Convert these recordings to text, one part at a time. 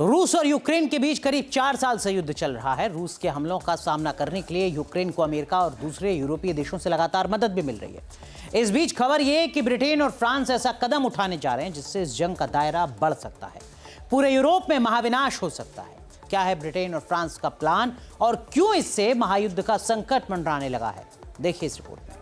रूस और यूक्रेन के बीच करीब 4 साल से युद्ध चल रहा है। रूस के हमलों का सामना करने के लिए यूक्रेन को अमेरिका और दूसरे यूरोपीय देशों से लगातार मदद भी मिल रही है। इस बीच खबर यह कि ब्रिटेन और फ्रांस ऐसा कदम उठाने जा रहे हैं जिससे इस जंग का दायरा बढ़ सकता है, पूरे यूरोप में महाविनाश हो सकता है। क्या है ब्रिटेन और फ्रांस का प्लान और क्यों इससे महायुद्ध का संकट मंडराने लगा है, देखिए इस रिपोर्ट में।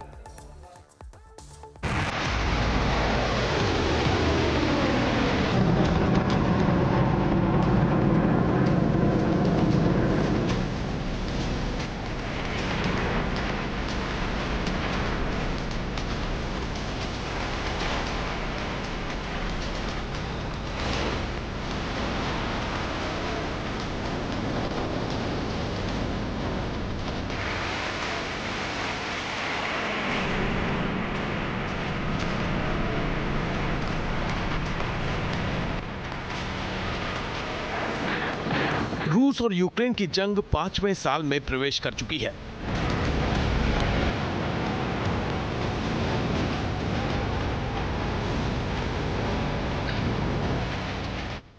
रूस और यूक्रेन की जंग 5वें साल में प्रवेश कर चुकी है।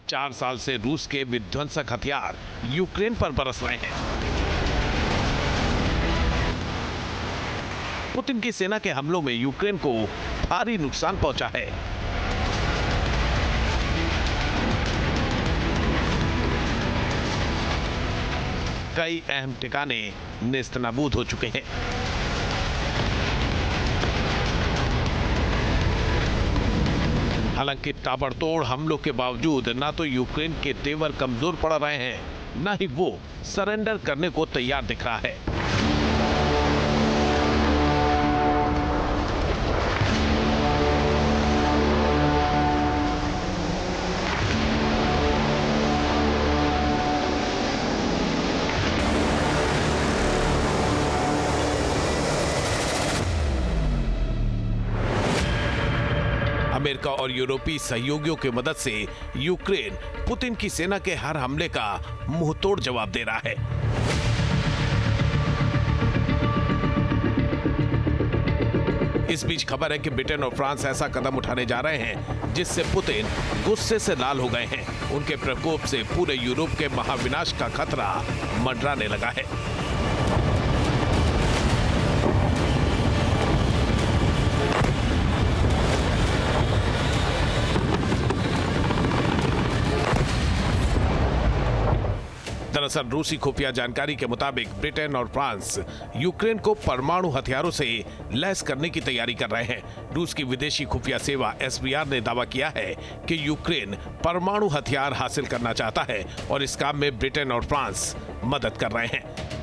चार साल से रूस के विध्वंसक हथियार यूक्रेन पर बरस रहे हैं। पुतिन की सेना के हमलों में यूक्रेन को भारी नुकसान पहुंचा है। कई अहम ठिकाने नेस्तनाबूद हो चुके हैं। हालांकि ताबड़तोड़ हमलों के बावजूद ना तो यूक्रेन के तेवर कमजोर पड़ रहे हैं, ना ही वो सरेंडर करने को तैयार दिख रहा है। अमेरिका और यूरोपीय सहयोगियों की मदद से यूक्रेन पुतिन की सेना के हर हमले का मुंहतोड़ जवाब दे रहा है। इस बीच खबर है कि ब्रिटेन और फ्रांस ऐसा कदम उठाने जा रहे हैं जिससे पुतिन गुस्से से लाल हो गए हैं। उनके प्रकोप से पूरे यूरोप के महाविनाश का खतरा मंडराने लगा है। दरअसल रूसी खुफिया जानकारी के मुताबिक ब्रिटेन और फ्रांस यूक्रेन को परमाणु हथियारों से लैस करने की तैयारी कर रहे हैं। रूस की विदेशी खुफिया सेवा SVR ने दावा किया है कि यूक्रेन परमाणु हथियार हासिल करना चाहता है और इस काम में ब्रिटेन और फ्रांस मदद कर रहे हैं।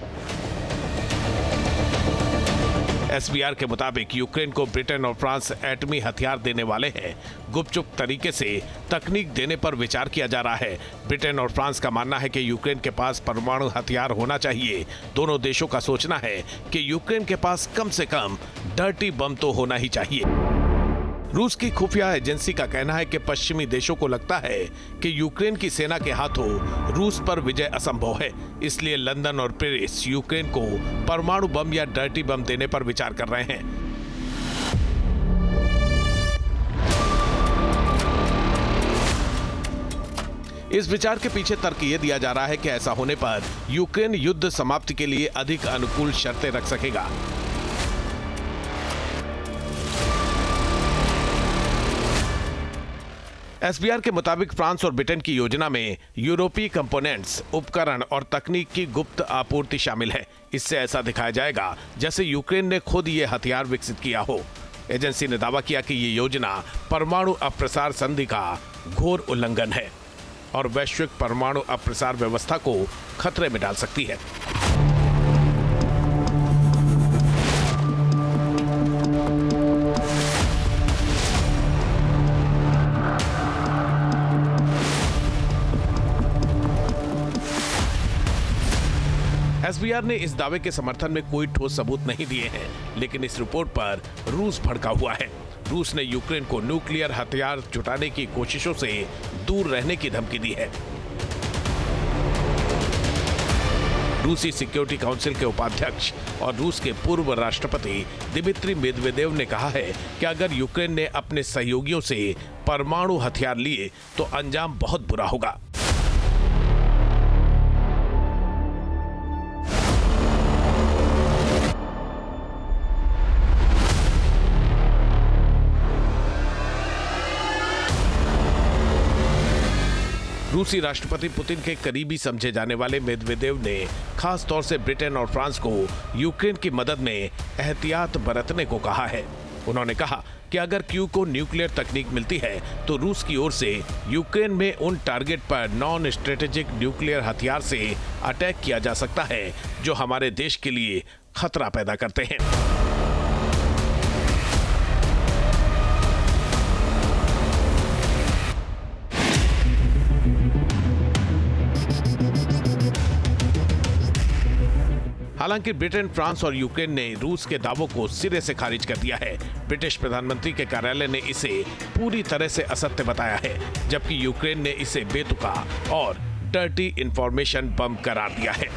SVR के मुताबिक यूक्रेन को ब्रिटेन और फ्रांस एटमी हथियार देने वाले हैं। गुपचुप तरीके से तकनीक देने पर विचार किया जा रहा है। ब्रिटेन और फ्रांस का मानना है कि यूक्रेन के पास परमाणु हथियार होना चाहिए। दोनों देशों का सोचना है कि यूक्रेन के पास कम से कम डर्टी बम तो होना ही चाहिए। रूस की खुफिया एजेंसी का कहना है कि पश्चिमी देशों को लगता है कि यूक्रेन की सेना के हाथों रूस पर विजय असंभव है, इसलिए लंदन और पेरिस यूक्रेन को परमाणु बम या डर्टी बम देने पर विचार कर रहे हैं। इस विचार के पीछे तर्क यह दिया जा रहा है कि ऐसा होने पर यूक्रेन युद्ध समाप्ति के लिए अधिक अनुकूल शर्तें रख सकेगा। SVR के मुताबिक फ्रांस और ब्रिटेन की योजना में यूरोपीय कंपोनेंट्स, उपकरण और तकनीक की गुप्त आपूर्ति शामिल है। इससे ऐसा दिखाया जाएगा जैसे यूक्रेन ने खुद ये हथियार विकसित किया हो। एजेंसी ने दावा किया कि ये योजना परमाणु अप्रसार संधि का घोर उल्लंघन है और वैश्विक परमाणु अप्रसार व्यवस्था को खतरे में डाल सकती है। SVR ने इस दावे के समर्थन में कोई ठोस सबूत नहीं दिए हैं, लेकिन इस रिपोर्ट पर रूस भड़का हुआ है। रूस ने यूक्रेन को न्यूक्लियर हथियार जुटाने की कोशिशों से दूर रहने की धमकी दी है। रूसी सिक्योरिटी काउंसिल के उपाध्यक्ष और रूस के पूर्व राष्ट्रपति दिमित्री मेदवेदेव ने कहा है कि अगर यूक्रेन ने अपने सहयोगियों से परमाणु हथियार लिए तो अंजाम बहुत बुरा होगा। रूसी राष्ट्रपति पुतिन के करीबी समझे जाने वाले मेदवेदेव ने खास तौर से ब्रिटेन और फ्रांस को यूक्रेन की मदद में एहतियात बरतने को कहा है। उन्होंने कहा कि अगर क्यू को न्यूक्लियर तकनीक मिलती है तो रूस की ओर से यूक्रेन में उन टारगेट पर नॉन स्ट्रेटेजिक न्यूक्लियर हथियार से अटैक किया जा सकता है जो हमारे देश के लिए खतरा पैदा करते हैं। हालांकि ब्रिटेन, फ्रांस और यूक्रेन ने रूस के दावों को सिरे से खारिज कर दिया है। ब्रिटिश प्रधानमंत्री के कार्यालय ने इसे पूरी तरह से असत्य बताया है, जबकि यूक्रेन ने इसे बेतुका और डर्टी इंफॉर्मेशन बम करार दिया है।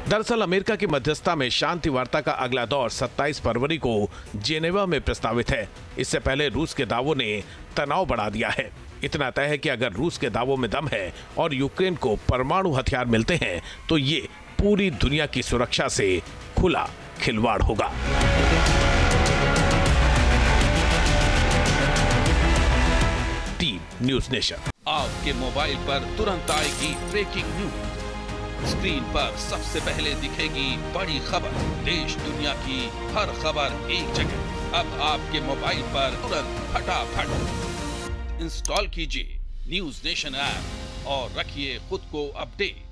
दरअसल अमेरिका की मध्यस्थता में शांति वार्ता का अगला दौर 27 फरवरी को जेनेवा में प्रस्तावित है। इससे पहले रूस के दावों ने तनाव बढ़ा दिया है। इतना तय है कि अगर रूस के दावों में दम है और यूक्रेन को परमाणु हथियार मिलते हैं तो ये पूरी दुनिया की सुरक्षा से खुला खिलवाड़ होगा। Team news nation. आपके मोबाइल पर तुरंत आएगी ब्रेकिंग न्यूज। स्क्रीन पर सबसे पहले दिखेगी बड़ी खबर। देश दुनिया की हर खबर एक जगह। अब आपके मोबाइल पर तुरंत फटाफट इंस्टॉल कीजिए न्यूज़ नेशन ऐप और रखिए खुद को अपडेट।